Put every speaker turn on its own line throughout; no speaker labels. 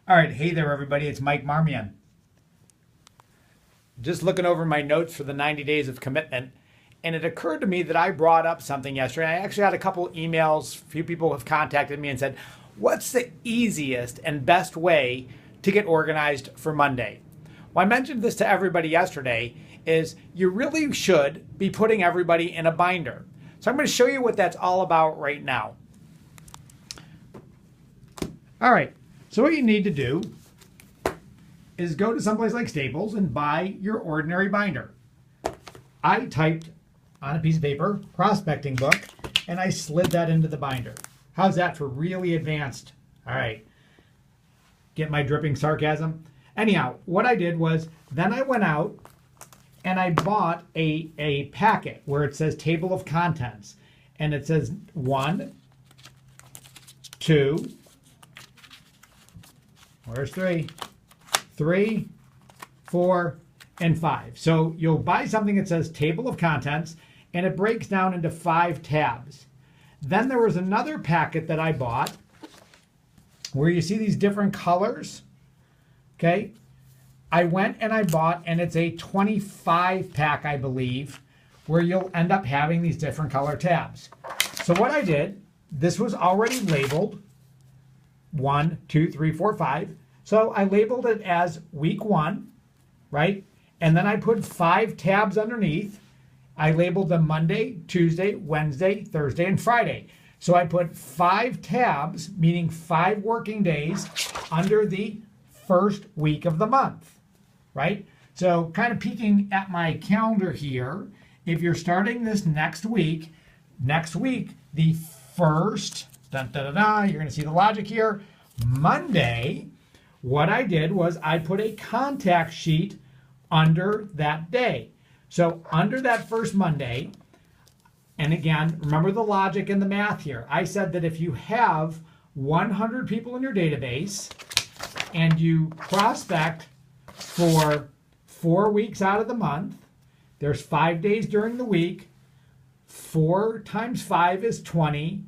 All right, hey there, everybody. It's Mike Marmion. Just looking over my notes for the 90 days of commitment, and it occurred to me that I brought up something yesterday. I actually had a couple emails. A few people have contacted me and said, what's the easiest and best way to get organized for Monday? Well, I mentioned this to everybody yesterday, is you really should be putting everybody in a binder. So I'm going to show you what that's all about right now. All right. So what you need to do is go to someplace like Staples and buy your ordinary binder. I typed on a piece of paper, prospecting book, and I slid that into the binder. How's that for really advanced? All right. Get my dripping sarcasm? Anyhow, what I did was then I went out and I bought a packet where it says table of contents. And it says 1, 2, where's 3? 3, 4, and 5. So you'll buy something that says table of contents, and it breaks down into 5 tabs. Then there was another packet that I bought where you see these different colors. Okay. I went and I bought, and it's a 25 pack, I believe, where you'll end up having these different color tabs. So what I did, this was already labeled 1, 2, 3, 4, 5. So I labeled it as week 1, right? And then I put 5 tabs underneath. I labeled them Monday, Tuesday, Wednesday, Thursday, and Friday. So I put 5 tabs, meaning 5 working days, under the first week of the month, right? So kind of peeking at my calendar here, if you're starting this next week, the first, you're going to see the logic here, Monday, what I did was I put a contact sheet under that day. So under that first Monday, and again, remember the logic and the math here. I said that if you have 100 people in your database and you prospect for 4 weeks out of the month, there's 5 days during the week, 4 times 5 is 20,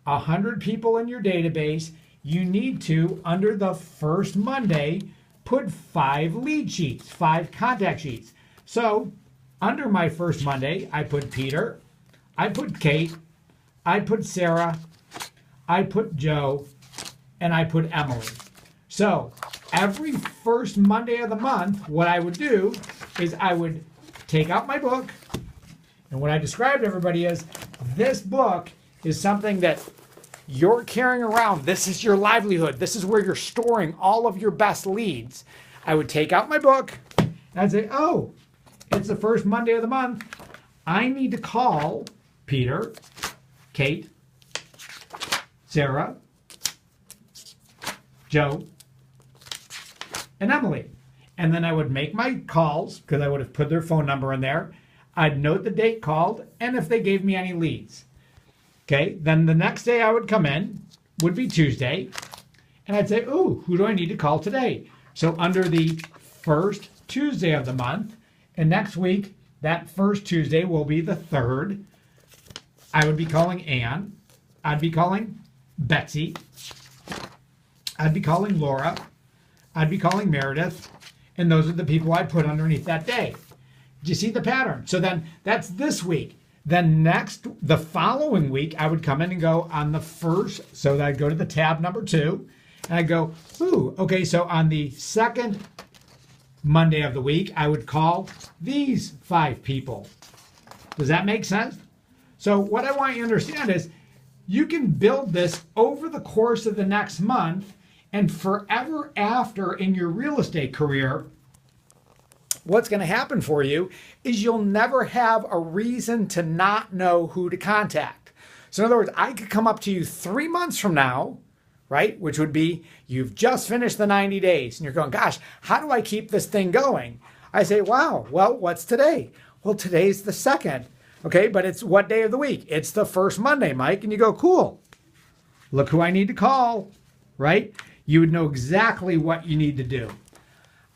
100 people in your database, you need to, under the first Monday, put 5 lead sheets, 5 contact sheets. So under my first Monday, I put Peter, I put Kate, I put Sarah, I put Joe, and I put Emily. So every first Monday of the month, what I would do is I would take out my book, and what I described to everybody is this book is something that you're carrying around. This is your livelihood. This is where you're storing all of your best leads. I would take out my book and I'd say, oh, it's the first Monday of the month. I need to call Peter, Kate, Sarah, Joe, and Emily. And then I would make my calls because I would have put their phone number in there. I'd note the date called and if they gave me any leads. Okay, then the next day I would come in, would be Tuesday, and I'd say, ooh, who do I need to call today? So under the first Tuesday of the month, and next week, that first Tuesday will be the 3rd, I would be calling Ann, I'd be calling Betsy, I'd be calling Laura, I'd be calling Meredith, and those are the people I put underneath that day. Do you see the pattern? So then that's this week. Then the following week, I would come in and go on the first, so that I'd go to the tab number 2, and I'd go, ooh, okay, so on the second Monday of the week, I would call these 5 people. Does that make sense? So what I want you to understand is you can build this over the course of the next month, and forever after in your real estate career, what's going to happen for you is you'll never have a reason to not know who to contact. So in other words, I could come up to you 3 months from now, right? Which would be, you've just finished the 90 days and you're going, gosh, how do I keep this thing going? I say, wow, well, what's today? Well, today's the 2nd. Okay, but it's what day of the week? It's the first Monday, Mike. And you go, cool. Look who I need to call, right? You would know exactly what you need to do.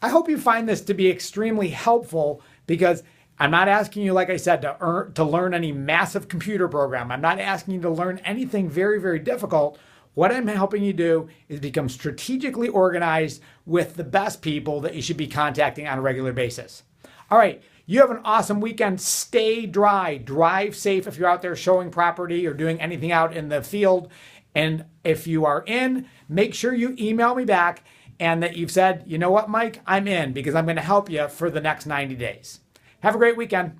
I hope you find this to be extremely helpful because I'm not asking you, like I said, to learn any massive computer program. I'm not asking you to learn anything very, very difficult. What I'm helping you do is become strategically organized with the best people that you should be contacting on a regular basis. All right, you have an awesome weekend. Stay dry, drive safe if you're out there showing property or doing anything out in the field. And if you are in, make sure you email me back and that you've said, you know what, Mike, I'm in because I'm going to help you for the next 90 days. Have a great weekend.